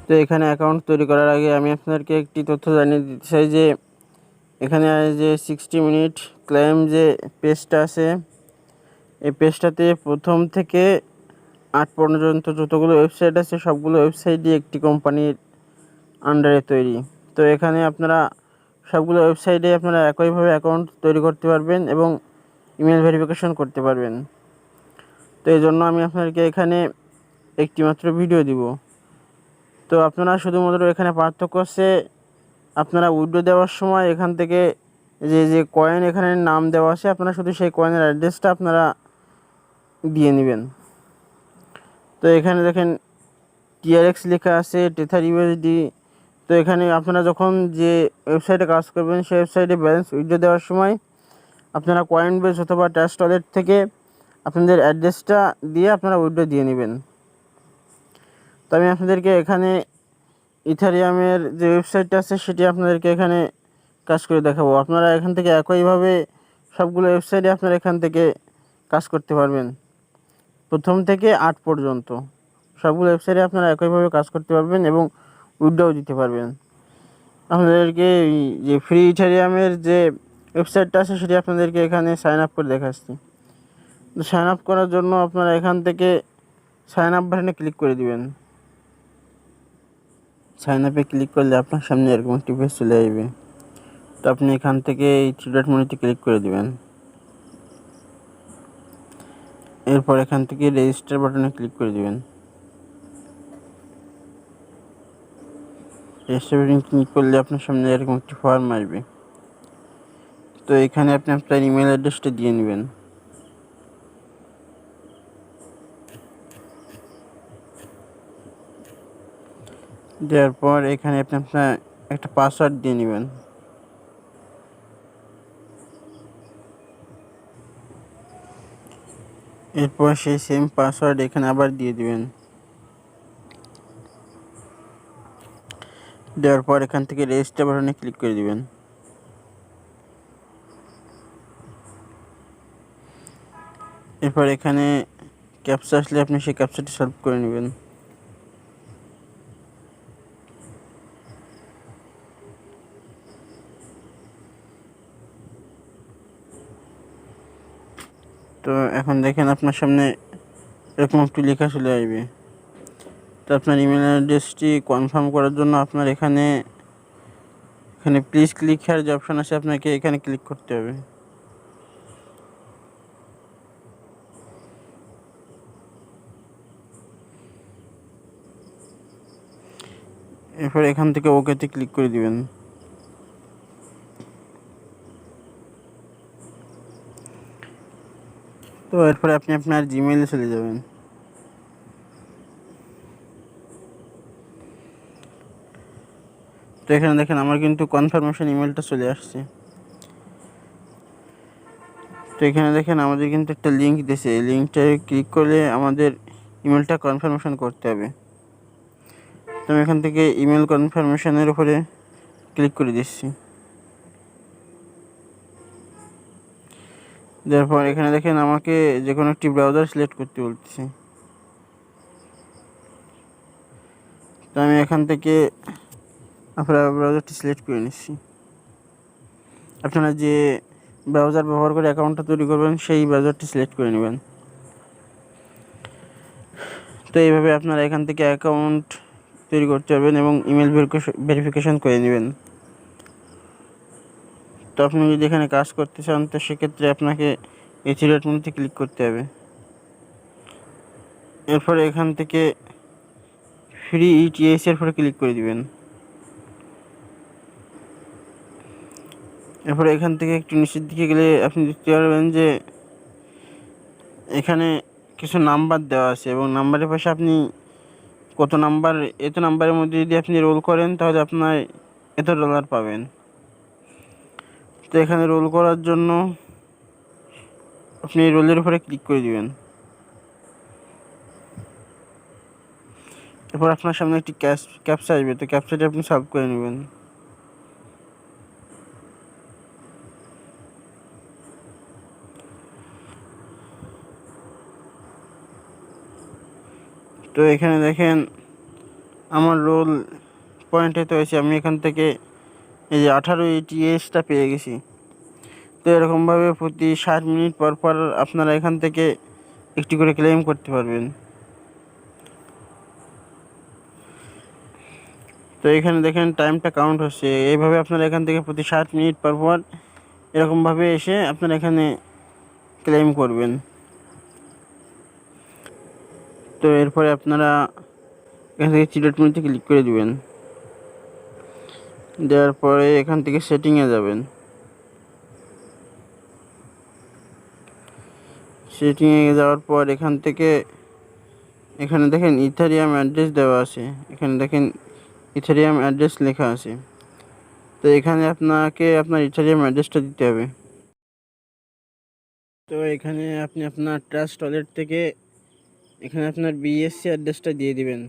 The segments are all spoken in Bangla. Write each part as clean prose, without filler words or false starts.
তো এখানে অ্যাকাউন্ট তৈরি করার আগে আমি আপনাদেরকে একটি তথ্য জানিয়ে দিতে চাই যে এখানে যে 60 মিনিট ক্লেম যে পেজটা আছে, এই পেজটাতে প্রথম থেকে 8 পর্যন্ত যতগুলো ওয়েবসাইট আছে সবগুলো ওয়েবসাইটই একটি কোম্পানির আন্ডারে তৈরি। তো এখানে আপনারা সবগুলো ওয়েবসাইটে আপনারা একইভাবে অ্যাকাউন্ট তৈরি করতে পারবেন এবং ইমেল ভেরিফিকেশন করতে পারবেন। তো এই জন্য আমি আপনাদেরকে এখানে একটি মাত্র ভিডিও দিব। তো আপনারা শুধুমাত্র এখানে পার্থক্য হচ্ছে আপনারা উইথড্র দেওয়ার সময় এখান থেকে যে কয়েন এখানে নাম দেওয়া আছে আপনারা শুধু সেই কয়েনের অ্যাড্রেসটা আপনারা দিয়ে নেবেন। তো এখানে দেখেন টিআরএক্স লেখা আছে, টেথার ইউএসডি। তো এখানে আপনারা যখন যে ওয়েবসাইটে কাজ করবেন সেই ওয়েবসাইটে ব্যালেন্স উইথড্র দেওয়ার সময় আপনারা কয়েন বেস অথবা ট্রাস্ট ওয়ালেট থেকে আপনাদের অ্যাড্রেসটা দিয়ে আপনারা উইথড্র দিয়ে নেবেন। তো আমি আপনাদেরকে এখানে ইথারিয়ামের যে ওয়েবসাইটটা আছে সেটি আপনাদেরকে এখানে কাজ করে দেখাবো। আপনারা এখান থেকে একইভাবে সবগুলো ওয়েবসাইটে আপনারা এখান থেকে কাজ করতে পারবেন। প্রথম থেকে 8 পর্যন্ত সবগুলো ওয়েবসাইটে আপনারা একইভাবে কাজ করতে পারবেন এবং উইথড্রও দিতে পারবেন। আপনাদেরকে যে ফ্রি ইথারিয়ামের যে ওয়েবসাইটটা আছে সেটি আপনাদেরকে এখানে সাইন আপ করে দেখাচ্ছি। তো সাইন আপ করার জন্য আপনারা এখান থেকে সাইন আপ বাটনে ক্লিক করে দিবেন। সাইন আপে ক্লিক করলে আপনার সামনে এরকম একটি পেজ চলে আসবে। তো আপনি এখান থেকে এই 3 ডট মেনুতে ক্লিক করে দিবেন। এরপর এখান থেকে রেজিস্টার বাটনে ক্লিক করে দিবেন। রেজিস্টার বাটনে ক্লিক করলে আপনার সামনে এরকম একটি ফর্ম আসবে। তো এখানে আপনি আপনার ইমেল অ্যাড্রেসটা দিয়ে নেবেন। দেওয়ার পর এখানে আপনি আপনার একটা পাসওয়ার্ড দিয়ে নেবেন। এরপর সেই সেম পাসওয়ার্ড এখানে আবার দিয়ে দিবেন। দেওয়ার পর এখান থেকে রেজিস্টার বাটনে ক্লিক করে দিবেন। এরপর এখানে ক্যাপচা আসলে আপনি সেই ক্যাপচাটি সলভ করে নেবেন। তো এখন দেখেন আপনার সামনে এরকম একটু লেখা চলে আসবে। তো আপনার ইমেল অ্যাড্রেসটি কনফার্ম করার জন্য আপনার এখানে প্লিজ ক্লিক হেয়ার যে অপশান আছে আপনাকে এখানে ক্লিক করতে হবে। এরপর এখান থেকে ওকেতে ক্লিক করে দিবেন। তো এরপরে আপনি আপনার জিমেইলে চলে যাবেন। তো এখানে দেখেন আমার কিন্তু কনফার্মেশন ইমেলটা চলে আসছে। তো এখানে দেখেন আমাদের কিন্তু একটা লিঙ্ক দিয়েছে, এই লিঙ্কটায় ক্লিক করলে আমাদের ইমেলটা কনফার্মেশন করতে হবে। তো আমি এখান থেকে ইমেল কনফার্মেশনের উপরে ক্লিক করে দিচ্ছি। তারপর এখানে দেখেন আমাকে যে কোনো একটি ব্রাউজার সিলেক্ট করতে বলতেছে। তো আমি এখান থেকে আপনার ব্রাউজারটি সিলেক্ট করে নিচ্ছি। আপনারা যে ব্রাউজার ব্যবহার করে অ্যাকাউন্টটা তৈরি করবেন সেই ব্রাউজারটি সিলেক্ট করে নেবেন। তো এইভাবে আপনারা এখান থেকে অ্যাকাউন্ট তৈরি করতে পারবেন এবং ইমেল ভেরিফিকেশন করে নেবেন। তো আপনি যদি এখানে কাজ করতে চান তো সেক্ষেত্রে আপনাকে এই 3 ডট মেনুতে ক্লিক করতে হবে। এরপরে এখান থেকে ফ্রি ইটিএস এর উপরে ক্লিক করে দিবেন। এরপরে এখান থেকে একটু নিচের দিকে গেলে আপনি দেখতে পারবেন যে এখানে কিছু নাম্বার দেওয়া আছে এবং নাম্বারের পাশে আপনি কত নাম্বার, এত নাম্বারের মধ্যে যদি আপনি রোল করেন তাহলে আপনার এত ডলার পাবেন। তো এখানে রোল করার জন্য আপনি রোলের উপরে ক্লিক করে দিবেন। এরপর আপনার সামনে একটি ক্যাপচা আসবে, তো ক্যাপচাটি আপনি সলভ করে নেবেন। তো এখানে দেখেন আমার রোল পয়েন্টে তো এসে আমি এখান থেকে এই যে 18 ETSটা পেয়ে গেছি। তো এরকমভাবে প্রতি 60 মিনিট পর পর আপনারা এখান থেকে একটি করে ক্লেম করতে পারবেন। তো এখানে দেখেন টাইমটা কাউন্ট হচ্ছে। এইভাবে আপনারা এখান থেকে প্রতি 60 মিনিট পর পর এরকমভাবে এসে আপনারা এখানে ক্লেম করবেন। তো এরপরে আপনারা এখান থেকে চিলেট মেনুতে ক্লিক করে দিবেন। দেওয়ার পরে এখান থেকে সেটিংয়ে যাবেন। সেটিংয়ে যাওয়ার পর এখান থেকে এখানে দেখেন ইথেরিয়াম অ্যাড্রেস দেওয়া আছে। এখানে দেখেন ইথেরিয়াম অ্যাড্রেস লেখা আছে। তো এখানে আপনাকে আপনার ইথেরিয়াম অ্যাড্রেসটা দিতে হবে। তো এখানে আপনি আপনার ট্রাস্ট ওয়ালেট থেকে এখানে আপনার BSC অ্যাড্রেসটা দিয়ে দিবেন।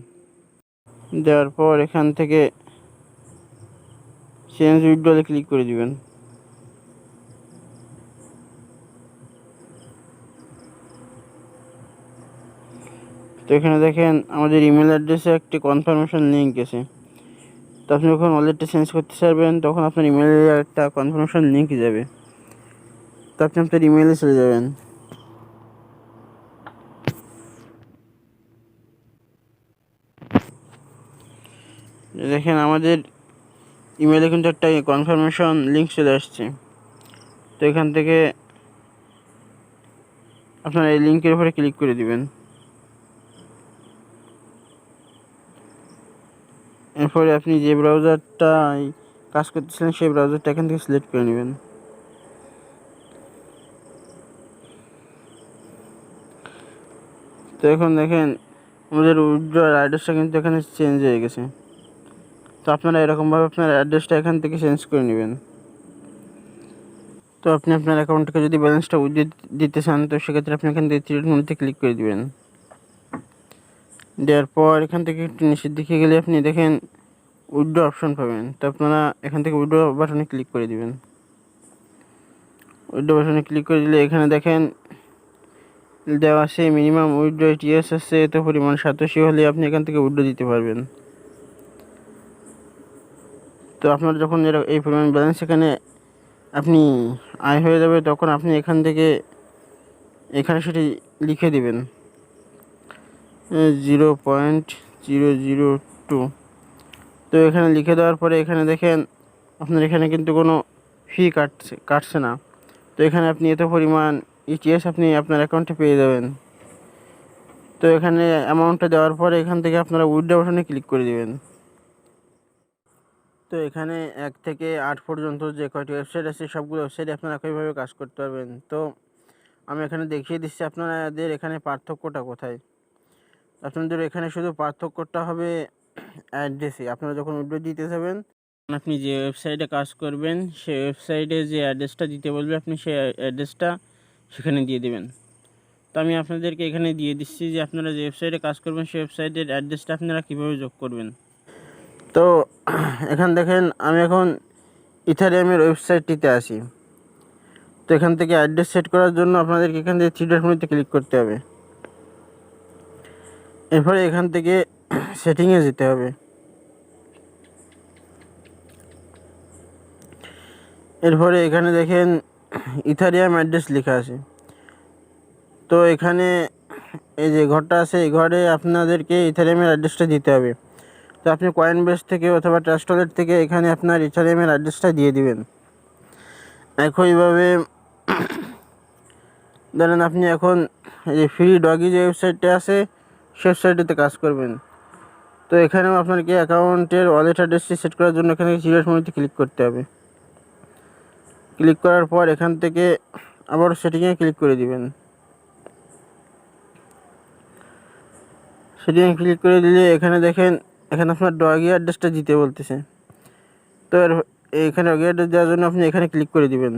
দেওয়ার পর এখান থেকে চেঞ্জ উইথড্রলে ক্লিক করে দিবেন। তো এখানে দেখেন আমাদের ইমেল অ্যাড্রেসে একটি কনফার্মেশন লিঙ্ক আছে। তো আপনি যখন ওয়ালেটটা চেঞ্জ করতে চাইবেন তখন আপনার ইমেলে একটা কনফার্মেশন লিঙ্ক যাবে। তো আপনি আপনার ইমেলে চলে যাবেন। দেখেন আমাদের ইমেলে কিন্তু একটা কনফার্মেশন লিঙ্ক চলে আসছে। তো এখান থেকে আপনার এই লিঙ্কের উপরে ক্লিক করে দিবেন। এরপরে আপনি যে ব্রাউজারটা কাজ করতেছিলেন সেই ব্রাউজারটা এখান থেকে সিলেক্ট করে নেবেন। তো এখন দেখেন আমাদের উইথড্রয়াল অ্যাড্রেসটা কিন্তু এখানে চেঞ্জ হয়ে গেছে। তো আপনারা এরকমভাবে আপনার অ্যাড্রেসটা এখান থেকে চেঞ্জ করে নেবেন। তো আপনি আপনার অ্যাকাউন্ট থেকে যদি ব্যালেন্সটা উইথড্র দিতে চান তো সেক্ষেত্রে আপনি এখান থেকে থ্রি মেনুতে ক্লিক করে দিবেন। দেওয়ার পর এখান থেকে একটু নিচের দিকে গেলে আপনি দেখেন উইথড্র অপশন পাবেন। তো আপনারা এখান থেকে উইথড্র বাটনে ক্লিক করে দিবেন। উইথড্র বাটনে ক্লিক করে দিলে এখানে দেখেন দেওয়া আছে মিনিমাম উইথড্র ETS আছে এত পরিমাণ 87 হলে আপনি এখান থেকে উইথড্র দিতে পারবেন। তো আপনার যখন এই পরিমাণ ব্যালেন্স এখানে আপনি আয় হয়ে যাবে তখন আপনি এখান থেকে এখানে সেটি লিখে দিবেন 0.002। তো এখানে লিখে দেওয়ার পরে এখানে দেখেন আপনার এখানে কিন্তু কোনো ফি কাটছে না। তো এখানে আপনি এত পরিমাণ ETS আপনি আপনার অ্যাকাউন্টে পেয়ে যাবেন। তো এখানে অ্যামাউন্টটা দেওয়ার পরে এখান থেকে আপনারা উইথড্র বাটনে ক্লিক করে দিবেন। তো এখানে 1 থেকে 8 পর্যন্ত যে কয়টি ওয়েবসাইট আছে সবগুলো ওয়েবসাইটে আপনারা একইভাবে কাজ করতে পারবেন। তো আমি এখানে দেখিয়ে দিচ্ছি আপনাদের এখানে পার্থক্যটা কোথায়। আপনাদের এখানে শুধু পার্থক্যটা হবে অ্যাড্রেসে। আপনারা যখন উইথড্র দিতে যাবেন আপনি যে ওয়েবসাইটে কাজ করবেন সেই ওয়েবসাইটে যে অ্যাড্রেসটা দিতে বলবে আপনি সেই অ্যাড্রেসটা সেখানে দিয়ে দেবেন। তো আমি আপনাদেরকে এখানে দিয়ে দিচ্ছি যে আপনারা যে ওয়েবসাইটে কাজ করবেন সেই ওয়েবসাইটের অ্যাড্রেসটা আপনারা কীভাবে যোগ করবেন। তো এখানে দেখেন আমি এখন ইথারিয়ামের ওয়েবসাইটটিতে আসি। তো এখান থেকে অ্যাড্রেস সেট করার জন্য আপনাদেরকে এখান থেকে থ্রি ডট মেনুতে ক্লিক করতে হবে। এরপরে এখান থেকে সেটিংয়ে যেতে হবে। এরপরে এখানে দেখেন ইথারিয়াম অ্যাড্রেস লেখা আছে। তো এখানে এই যে ঘরটা আছে এই ঘরে আপনাদেরকে ইথারিয়ামের অ্যাড্রেসটা দিতে হবে। তো আপনি কয়েনবেস থেকে অথবা ট্রাস্ট ওয়ালেট থেকে এখানে আপনার ইথারিয়ামের অ্যাড্রেসটা দিয়ে দিবেন। একইভাবে ধরেন আপনি এখন এই যে ফ্রি ডগি যে ওয়েবসাইটটা আছে সেই ওয়েবসাইটটিতে কাজ করবেন। তো এখানেও আপনাকে অ্যাকাউন্টের ওয়ালেট অ্যাড্রেসটি সেট করার জন্য এখানে সিরিয়াস মেনুতে ক্লিক করতে হবে। ক্লিক করার পর এখান থেকে আবার সেটিংয়ে ক্লিক করে দিবেন। সেটিংয়ে ক্লিক করে দিলে এখানে দেখেন এখানে আপনার ডগি অ্যাড্রেসটা দিতে বলতেছে। তো এখানে ডগি অ্যাড্রেস দেওয়ার জন্য আপনি এখানে ক্লিক করে দিবেন।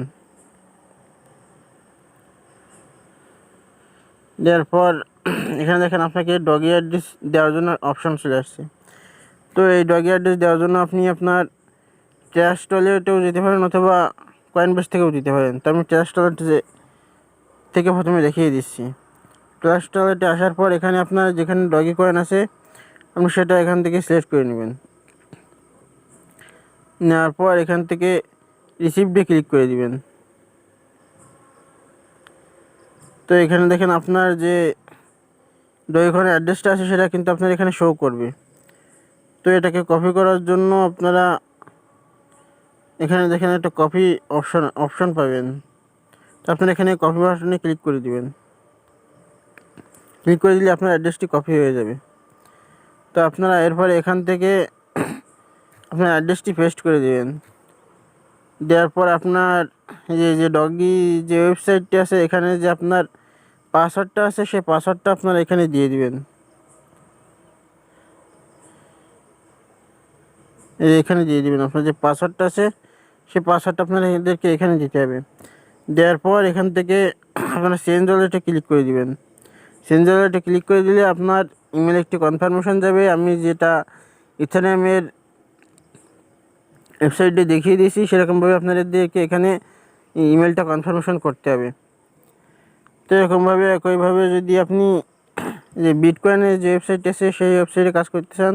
দেওয়ার পর এখানে দেখেন আপনাকে ডগি অ্যাড্রেস দেওয়ার জন্য অপশন চলে আসছে। তো এই ডগি অ্যাড্রেস দেওয়ার জন্য আপনি আপনার ট্রাস্ট ওয়ালেটেও যেতে পারেন অথবা কয়েনবেস থেকেও দিতে পারেন। তো আমি ট্রাস্ট ওয়ালেট থেকে প্রথমে দেখিয়ে দিচ্ছি। ক্লাস ওয়ালেটে আসার পর এখানে আপনার যেখানে ডগি কয়েন আছে আপনি সেটা এখান থেকে সিলেক্ট করে নেবেন। নেওয়ার পর এখান থেকে রিসিপ্টে ক্লিক করে দিবেন। তো এখানে দেখেন আপনার যে ডগি কয়েনের অ্যাড্রেসটা আছে সেটা কিন্তু আপনার এখানে শো করবে। তো এটাকে কপি করার জন্য আপনারা এখানে দেখেন একটা কপি অপশন পাবেন। তো আপনারা এখানে কপি বাটনে ক্লিক করে দিবেন। ক্লিক করে দিলে আপনার অ্যাড্রেসটি কপি হয়ে যাবে। তো আপনারা এরপরে এখান থেকে আপনার অ্যাড্রেসটি পেস্ট করে দেবেন। দেওয়ার পর আপনার যে ডগি যে ওয়েবসাইটটি আছে এখানে যে আপনার পাসওয়ার্ডটা আছে সেই পাসওয়ার্ডটা আপনারা এখানে দিয়ে দিবেন। এখানে দিয়ে দিবেন আপনার যে পাসওয়ার্ডটা আছে সেই পাসওয়ার্ডটা আপনারা এদেরকে এখানে দিতে হবে। দেওয়ার পর এখান থেকে আপনারা চেঞ্জ ওয়ালেটে ক্লিক করে দিবেন। চেঞ্জ ওয়ালেটে ক্লিক করে দিলে আপনার ইমেলে একটি কনফার্মেশন যাবে। আমি যেটা ইথারিয়ামের ওয়েবসাইটে দেখিয়ে দিয়েছি সেরকমভাবে আপনাদেরকে এখানে ইমেলটা কনফার্মেশন করতে হবে। তো এরকমভাবে একইভাবে যদি আপনি যে বিটকয়েনের যে ওয়েবসাইট আছে সেই ওয়েবসাইটে কাজ করতে চান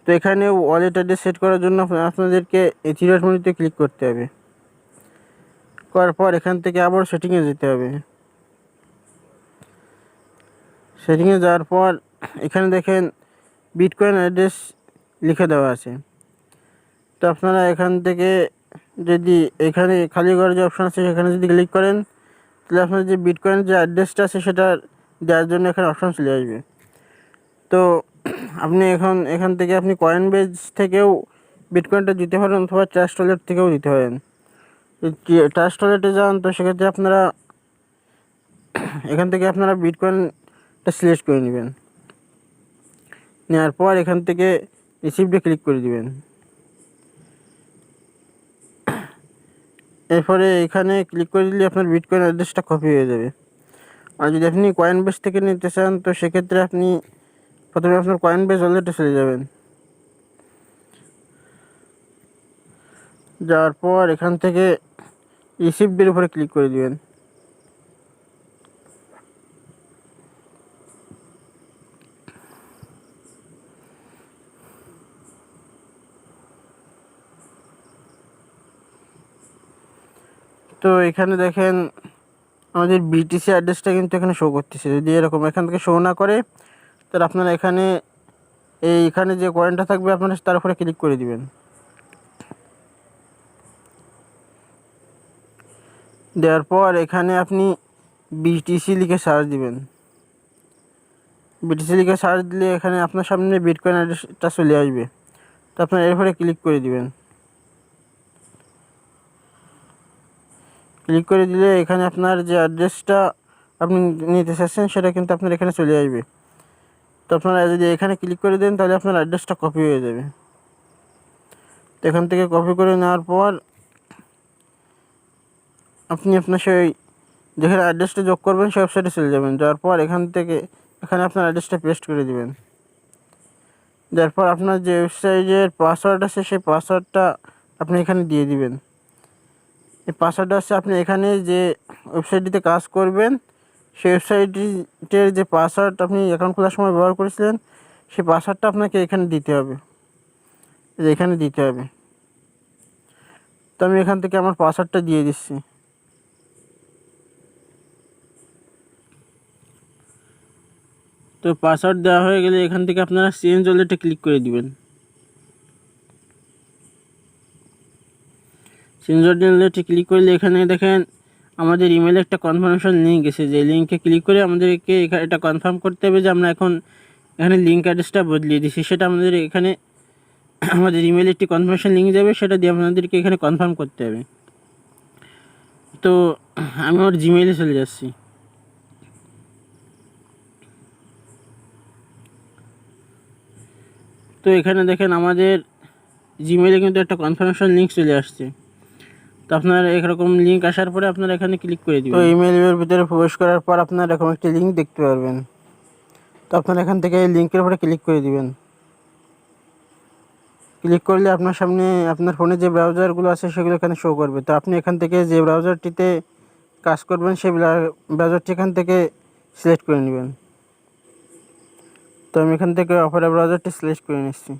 তো এখানে ওয়ালেট অ্যাড্রেস সেট করার জন্য আপনাদেরকে এই থ্রি ডট মেনুতে ক্লিক করতে হবে। করার পর এখান থেকে আবার সেটিংয়ে যেতে হবে। সেটিংয়ে যাওয়ার পর এখানে দেখেন বিটকয়েন অ্যাড্রেস লিখে দেওয়া আছে। তো আপনারা এখান থেকে যদি এখানে খালি করার যে অপশান আছে সেখানে যদি ক্লিক করেন তাহলে আপনার যে বিটকয়েনের যে অ্যাড্রেসটা আছে সেটা দেওয়ার জন্য এখানে অপশান চলে আসবে। তো আপনি এখান থেকে আপনি কয়েন বেজ থেকেও বিটকয়েনটা দিতে পারেন অথবা ট্রাস্ট ওয়ালেট থেকেও দিতে পারেন। ট্রাস্ট ওয়ালেটে যান তো সেক্ষেত্রে আপনারা এখান থেকে আপনারা বিটকয়েনটা সিলেক্ট করে নেবেন। নেওয়ার পর এখান থেকে রিসিপ্টে ক্লিক করে দিবেন। এরপরে এখানে ক্লিক করে দিলে আপনার বিটকয়েন অ্যাড্রেসটা কপি হয়ে যাবে। আর যদি আপনি কয়েন বেস থেকে নিতে চান তো সেক্ষেত্রে আপনি প্রথমে আপনার কয়েন বেস ওয়ালেটে চলে যাবেন। যাওয়ার পর এখান থেকে রিসিপ্টের উপরে ক্লিক করে দিবেন। তো এখানে দেখেন আমাদের বিটিসি অ্যাড্রেসটা কিন্তু এখানে শো করতেছে। যদি এরকম এখান থেকে শো না করে তাহলে আপনারা এইখানে যে কয়েনটা থাকবে আপনারা তার উপরে ক্লিক করে দিবেন। দেওয়ার পর এখানে আপনি বিটিসি লিখে সার্চ দিবেন। বিটিসি লিখে সার্চ দিলে এখানে আপনার সামনে বিটকয়েন অ্যাড্রেসটা চলে আসবে। তো আপনারা এরপরে ক্লিক করে দিবেন। ক্লিক করে দিলে এখানে আপনার যে অ্যাড্রেসটা আপনি নিতে চাচ্ছেন সেটা কিন্তু আপনার এখানে চলে আসবে। তো আপনারা যদি এখানে ক্লিক করে দেন তাহলে আপনার অ্যাড্রেসটা কপি হয়ে যাবে। তো এখান থেকে কপি করে নেওয়ার পর আপনি আপনার সেই যেখানে অ্যাড্রেসটা যোগ করবেন সেই ওয়েবসাইটে চলে যাবেন। যাওয়ার পর এখানে আপনার অ্যাড্রেসটা পেস্ট করে দিবেন। দেওয়ার পর আপনার যে ওয়েবসাইটের পাসওয়ার্ড আছে সেই পাসওয়ার্ডটা আপনি এখানে দিয়ে দিবেন। এই পাসওয়ার্ডটা হচ্ছে আপনি এখানে যে ওয়েবসাইটটিতে কাজ করবেন সেই ওয়েবসাইটের যে পাসওয়ার্ড আপনি অ্যাকাউন্ট খোলার সময় ব্যবহার করেছিলেন সেই পাসওয়ার্ডটা আপনাকে এখানে দিতে হবে। এখানে দিতে হবে। তো আমি এখান থেকে আমার পাসওয়ার্ডটা দিয়ে দিচ্ছি। তো পাসওয়ার্ড দেওয়া হয়ে গেলে এখান থেকে আপনারা চেঞ্জ ওয়ালেটে ক্লিক করে দিবেন। চেঞ্জ ওয়ালেটে ক্লিক করলে এখানে দেখেন আমাদের ইমেলে একটা কনফার্মেশন লিঙ্ক এসে যে লিঙ্কে ক্লিক করে আমাদেরকে এটা কনফার্ম করতে হবে যে আমরা এখানে লিঙ্ক অ্যাড্রেসটা বদলিয়ে দিচ্ছি। সেটা আমাদের এখানে আমাদের ইমেলে একটি কনফার্মেশন লিঙ্ক যাবে, সেটা দিয়ে আপনাদেরকে এখানে কনফার্ম করতে হবে। তো আমি আমার জিমেইলে চলে যাচ্ছি। তো এখানে দেখেন আমাদের জিমেইলে কিন্তু একটা কনফার্মেশন লিঙ্ক চলে আসছে। তো আপনার এরকম লিঙ্ক আসার পরে আপনারা এখানে ক্লিক করে দিবেন। তো ইমেইলের ভিতরে প্রবেশ করার পর আপনারা এরকম একটি লিঙ্ক দেখতে পারবেন। তো আপনারা এখান থেকে এই লিঙ্কের উপরে ক্লিক করে দিবেন। ক্লিক করলে আপনার সামনে আপনার ফোনে যে ব্রাউজারগুলো আছে সেগুলো এখানে শো করবে। তো আপনি এখান থেকে যে ব্রাউজারটিতে কাজ করবেন সেই ব্রাউজারটি এখান থেকে সিলেক্ট করে নেবেন। তো আমি এখান থেকে অপেরা ব্রাউজারটি সিলেক্ট করে নিচ্ছি।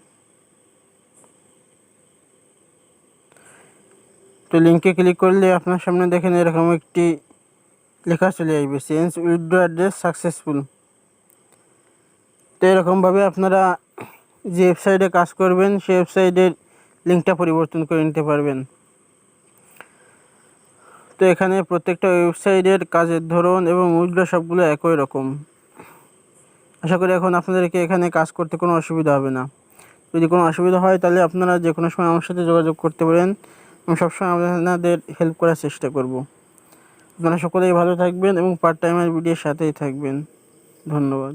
তো লিঙ্কে ক্লিক করলে আপনার সামনে দেখেন এরকম একটি লেখা চলে আসবে, চেঞ্জ উইথড্র অ্যাড্রেস সাকসেসফুল। তো এরকমভাবে আপনারা যে ওয়েবসাইটে কাজ করবেন সেই ওয়েবসাইটের লিঙ্কটা পরিবর্তন করে নিতে পারবেন। তো এখানে প্রত্যেকটা ওয়েবসাইটের কাজের ধরন এবং উইথড্র সবগুলো একই রকম। আশা করি এখন আপনাদেরকে এখানে কাজ করতে কোনো অসুবিধা হবে না। যদি কোনো অসুবিধা হয় তাহলে আপনারা যে কোনো সময় আমার সাথে যোগাযোগ করতে পারেন। আমি সবসময় আপনাদের হেল্প করার চেষ্টা করব। আপনারা সকলেই ভালো থাকবেন এবং পার্ট টাইমের ভিডিওর সাথেই থাকবেন। ধন্যবাদ।